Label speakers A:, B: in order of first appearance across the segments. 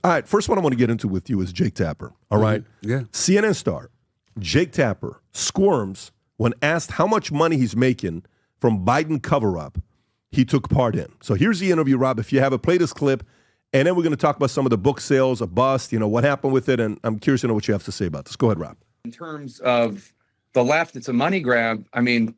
A: All right, first one I want to get into with you is Jake Tapper, all right?
B: Yeah.
A: CNN star Jake Tapper squirms when asked how much money he's making from Biden cover-up he took part in. So here's the interview, Rob. If you have it, play this clip, and then we're going to talk about some of the book sales, a bust, what happened with it, and I'm curious to know what you have to say about this. Go ahead, Rob.
C: In terms of the left, it's a money grab. I mean,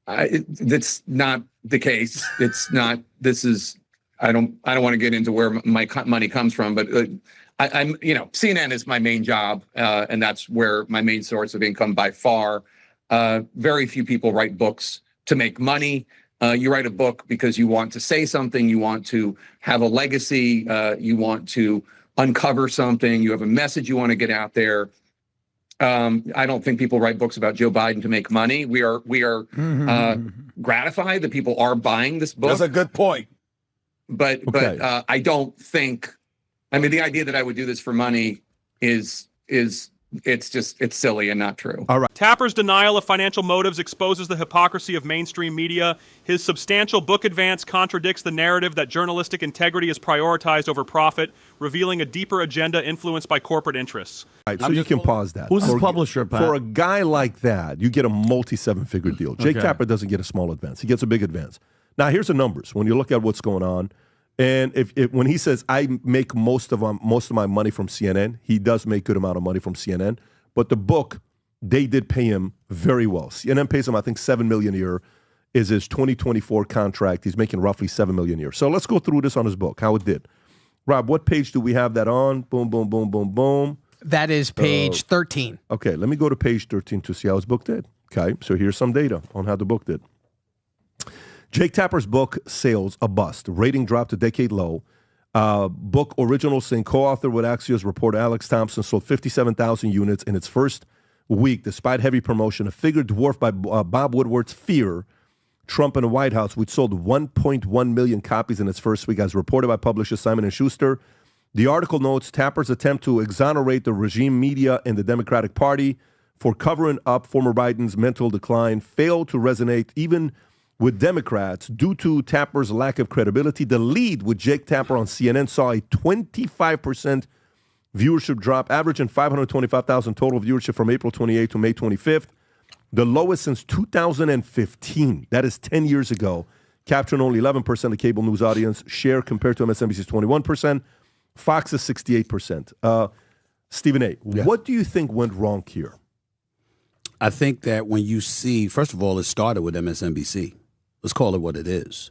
C: that's not the case. It's not. This is. I don't want to get into where my money comes from, but I'm. CNN is my main job, and that's where my main source of income by far. Very few people write books to make money. You write a book because you want to say something, you want to have a legacy, you want to uncover something, you have a message you want to get out there. I don't think people write books about Joe Biden to make money. We are gratified that people are buying this book.
B: That's a good point.
C: But I don't think. I mean, the idea that I would do this for money is it's silly and not true.
A: All right.
D: Tapper's denial of financial motives exposes the hypocrisy of mainstream media. His substantial book advance contradicts the narrative that journalistic integrity is prioritized over profit, revealing a deeper agenda influenced by corporate interests.
A: All right, so you can pause that.
E: Who's his publisher, Pat?
A: For a guy like that, you get a multi-seven-figure deal. Jake Tapper doesn't get a small advance. He gets a big advance. Now, here's the numbers. When you look at what's going on, and when he says, I make most of my money from CNN, he does make good amount of money from CNN. But the book, they did pay him very well. CNN pays him, I think, $7 million a year is his 2024 contract. He's making roughly $7 million a year. So let's go through this on his book, how it did. Rob, what page do we have that on? Boom, boom, boom, boom, boom.
F: That is page 13.
A: Okay, let me go to page 13 to see how his book did. Okay, so here's some data on how the book did. Jake Tapper's book, Sales, a bust. Rating dropped to decade low. Book original saying co-author with Axios reporter Alex Thompson sold 57,000 units in its first week, despite heavy promotion, a figure dwarfed by Bob Woodward's Fear, Trump in the White House, which sold 1.1 million copies in its first week, as reported by publisher Simon & Schuster. The article notes Tapper's attempt to exonerate the regime media and the Democratic Party for covering up former Biden's mental decline failed to resonate even with Democrats due to Tapper's lack of credibility. The lead with Jake Tapper on CNN saw a 25% viewership drop, averaging 525,000 total viewership from April 28th to May 25th, the lowest since 2015. That is 10 years ago, capturing only 11% of the cable news audience share compared to MSNBC's 21%, Fox's 68%. Stephen A., what do you think went wrong here?
B: I think that when you see, first of all, it started with MSNBC. Let's call it what it is.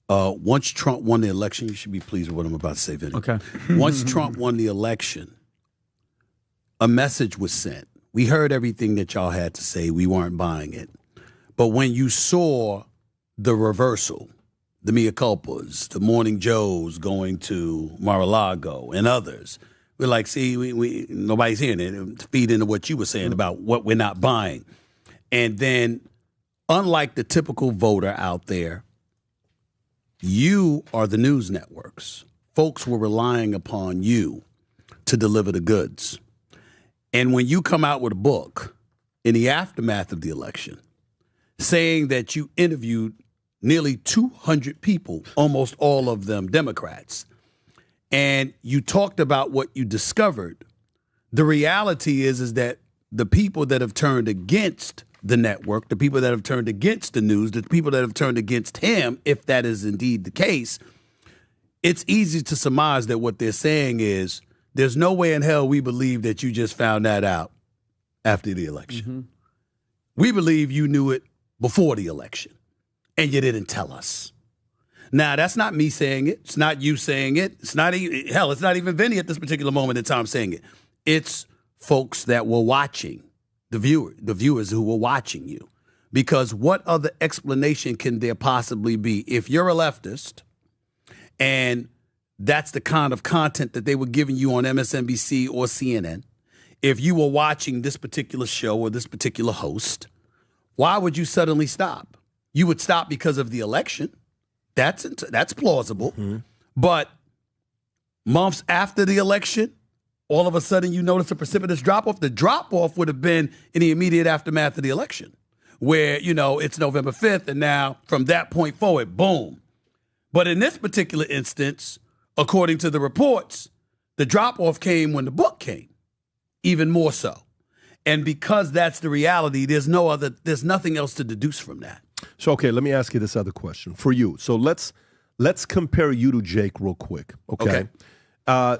B: Once Trump won the election, you should be pleased with what I'm about to say, Vinny.
E: Okay.
B: Once Trump won the election, a message was sent. We heard everything that y'all had to say. We weren't buying it. But when you saw the reversal, the mea culpas, the Morning Joes going to Mar-a-Lago and others, we're like, see, we nobody's hearing it. Feed into what you were saying about what we're not buying. And then, unlike the typical voter out there, you are the news networks. Folks were relying upon you to deliver the goods. And when you come out with a book in the aftermath of the election saying that you interviewed nearly 200 people, almost all of them Democrats, and you talked about what you discovered, the reality is that the people that have turned against the network, the people that have turned against the news, the people that have turned against him, if that is indeed the case, it's easy to surmise that what they're saying is, there's no way in hell we believe that you just found that out after the election. Mm-hmm. We believe you knew it before the election, and you didn't tell us. Now, that's not me saying it. It's not you saying it. It's not even, hell, it's not even Vinny at this particular moment in time saying it. It's folks that were watching, the viewers who were watching you. Because what other explanation can there possibly be? If you're a leftist and that's the kind of content that they were giving you on MSNBC or CNN, if you were watching this particular show or this particular host, why would you suddenly stop? You would stop because of the election. That's plausible. Mm-hmm. But months after the election, all of a sudden you notice a precipitous drop-off. The drop-off would have been in the immediate aftermath of the election, where, it's November 5th, and now from that point forward, boom. But in this particular instance, according to the reports, The drop-off came when the book came, even more so. And because that's the reality, there's nothing else to deduce from that.
A: So, okay, let me ask you this other question for you. So let's compare you to Jake real quick, okay?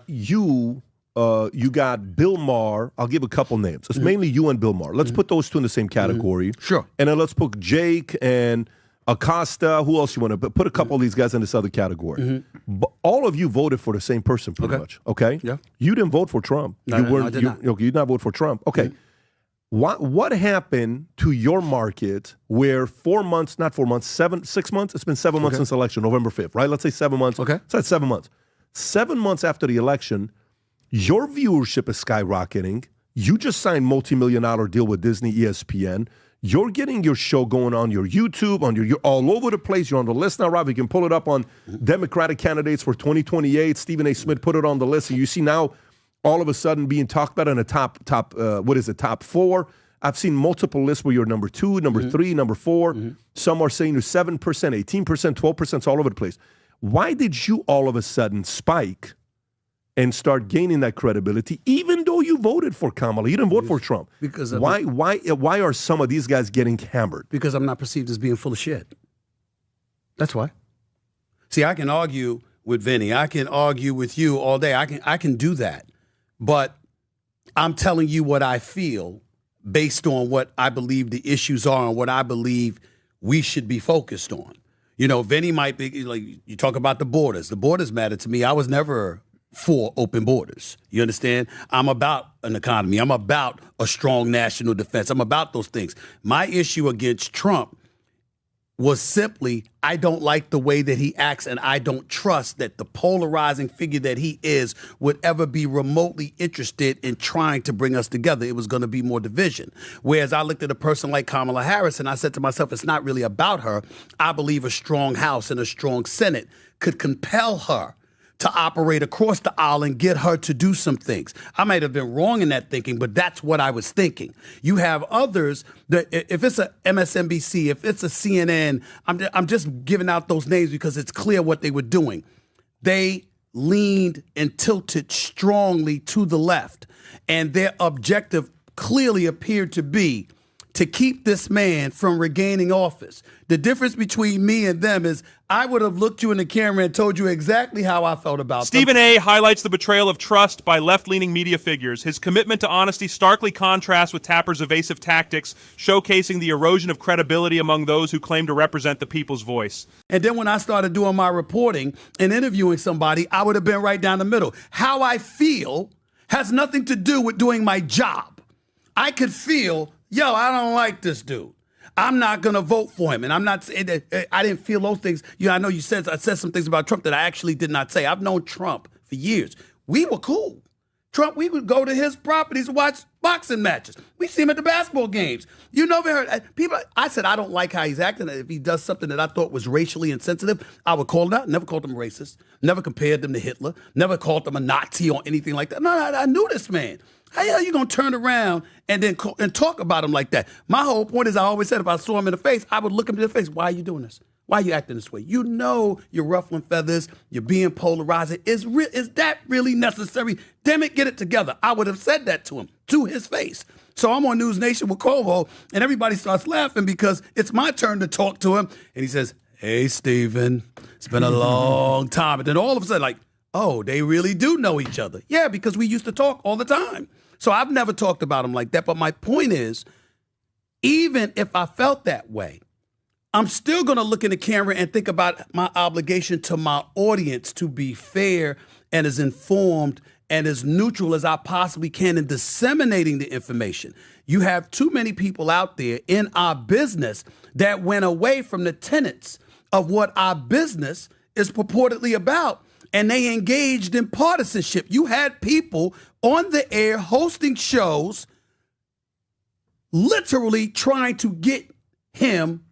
A: You got Bill Maher. I'll give a couple names. It's mainly you and Bill Maher. Let's put those two in the same category.
B: Sure.
A: And then let's put Jake and Acosta. Who else you want to put a couple of these guys in this other category? But all of you voted for the same person pretty much, okay?
B: Yeah.
A: You didn't vote for Trump.
B: No, I did not.
A: You did not vote for Trump. Okay. What happened to your market where 6 months, it's been 7 months since election, November 5th, right? Let's say 7 months.
B: Okay.
A: So that's 7 months. 7 months after the election, your viewership is skyrocketing. You just signed multi-million-dollar deal with Disney, ESPN. You're getting your show going on your YouTube, you're all over the place. You're on the list now, Rob. You can pull it up on Democratic candidates for 2028. Stephen A. Smith put it on the list, and you see now all of a sudden being talked about in the top 4. I've seen multiple lists where you're number 2, number 3, number 4. Some are saying you're 7%, 18%, 12%. It's all over the place. Why did you all of a sudden spike and start gaining that credibility, even though you voted for Kamala? You didn't vote for Trump.
B: Because
A: why are some of these guys getting hammered?
B: Because I'm not perceived as being full of shit. That's why. See, I can argue with Vinny. I can argue with you all day. I can do that. But I'm telling you what I feel based on what I believe the issues are and what I believe we should be focused on. You know, Vinny might be like, you talk about the borders. The borders matter to me. I was never for open borders. You understand? I'm about an economy. I'm about a strong national defense. I'm about those things. My issue against Trump was simply, I don't like the way that he acts, and I don't trust that the polarizing figure that he is would ever be remotely interested in trying to bring us together. It was going to be more division. Whereas I looked at a person like Kamala Harris, and I said to myself, it's not really about her. I believe a strong House and a strong Senate could compel her to operate across the aisle and get her to do some things. I might have been wrong in that thinking, but that's what I was thinking. You have others that, if it's a MSNBC, if it's a CNN, I'm just giving out those names because it's clear what they were doing. They leaned and tilted strongly to the left, and their objective clearly appeared to be to keep this man from regaining office. The difference between me and them is I would have looked you in the camera and told you exactly how I felt about
D: Stephen A. highlights the betrayal of trust by left-leaning media figures. His commitment to honesty starkly contrasts with Tapper's evasive tactics, showcasing the erosion of credibility among those who claim to represent the people's voice.
B: And then when I started doing my reporting and interviewing somebody, I would have been right down the middle. How I feel has nothing to do with doing my job. I could feel, yo, I don't like this dude. I'm not going to vote for him. And I'm not saying that I didn't feel those things. I know I said some things about Trump that I actually did not say. I've known Trump for years. We were cool. Trump, we would go to his properties and watch boxing matches. We see him at the basketball games. You know, people. I said, I don't like how he's acting. If he does something that I thought was racially insensitive, I would call it out. Never called him racist. Never compared them to Hitler. Never called them a Nazi or anything like that. No, I knew this man. How the hell you going to turn around and then talk about him like that? My whole point is I always said if I saw him in the face, I would look him in the face. Why are you doing this? Why are you acting this way? You know you're ruffling feathers. You're being polarizing. Is that really necessary? Damn it, get it together. I would have said that to him, to his face. So I'm on News Nation with Corvo, and everybody starts laughing because it's my turn to talk to him. And he says, hey, Stephen, it's been a long time. And then all of a sudden, like, oh, they really do know each other. Yeah, because we used to talk all the time. So I've never talked about him like that. But my point is, even if I felt that way, I'm still going to look in the camera and think about my obligation to my audience to be fair and as informed and as neutral as I possibly can in disseminating the information. You have too many people out there in our business that went away from the tenets of what our business is purportedly about, and they engaged in partisanship. You had people on the air hosting shows literally trying to get him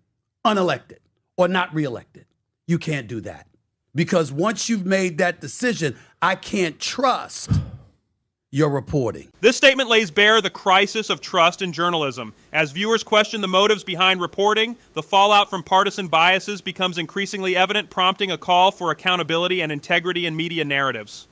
B: unelected or not reelected. You can't do that. Because once you've made that decision, I can't trust your reporting.
D: This statement lays bare the crisis of trust in journalism. As viewers question the motives behind reporting, the fallout from partisan biases becomes increasingly evident, prompting a call for accountability and integrity in media narratives.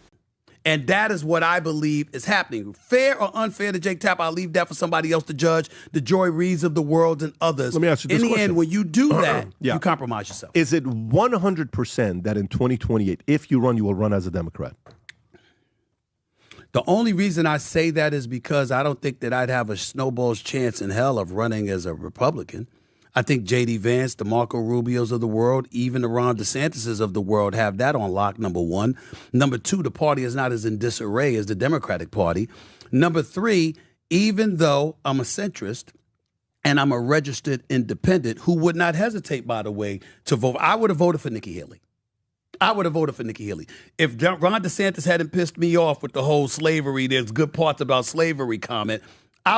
B: And that is what I believe is happening. Fair or unfair to Jake Tapper, I'll leave that for somebody else to judge, the Joy Reids of the world and others.
A: Let me ask you this
B: In the
A: question.
B: end, when you do that,
A: Yeah.
B: you compromise yourself.
A: Is it 100% that in 2028, if you run, you will run as a Democrat?
B: The only reason I say that is because I don't think that I'd have a snowball's chance in hell of running as a Republican. I think J.D. Vance, the Marco Rubios of the world, even the Ron DeSantises of the world have that on lock, number one. Number two, the party is not as in disarray as the Democratic Party. Number three, even though I'm a centrist and I'm a registered independent who would not hesitate, by the way, to vote, I would have voted for Nikki Haley. I would have voted for Nikki Haley. If Ron DeSantis hadn't pissed me off with the whole slavery, there's good parts about slavery comment, I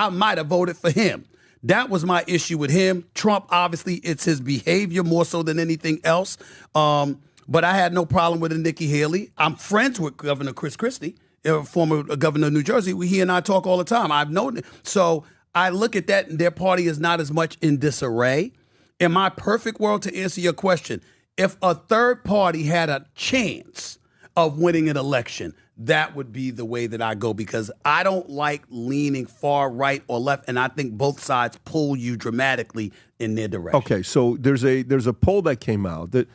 B: might have voted for him. That was my issue with him. Trump, obviously, it's his behavior more so than anything else. But I had no problem with Nikki Haley. I'm friends with Governor Chris Christie, former governor of New Jersey. He and I talk all the time. I've known it. So I look at that, and their party is not as much in disarray. In my perfect world, to answer your question, if a third party had a chance of winning an election, that would be the way that I go, because I don't like leaning far right or left, and I think both sides pull you dramatically in their direction.
A: Okay, so there's a poll that came out that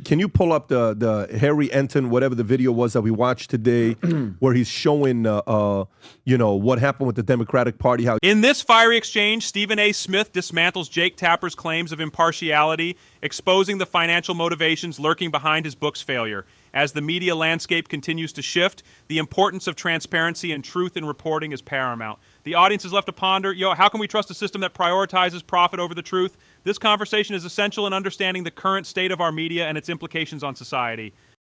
A: can you pull up the Harry Enton, whatever the video was that we watched today, where he's showing what happened with the Democratic Party? How
D: In this fiery exchange, Stephen A. Smith dismantles Jake Tapper's claims of impartiality, exposing the financial motivations lurking behind his book's failure. As the media landscape continues to shift, the importance of transparency and truth in reporting is paramount. The audience is left to ponder, how can we trust a system that prioritizes profit over the truth? This conversation is essential in understanding the current state of our media and its implications on society.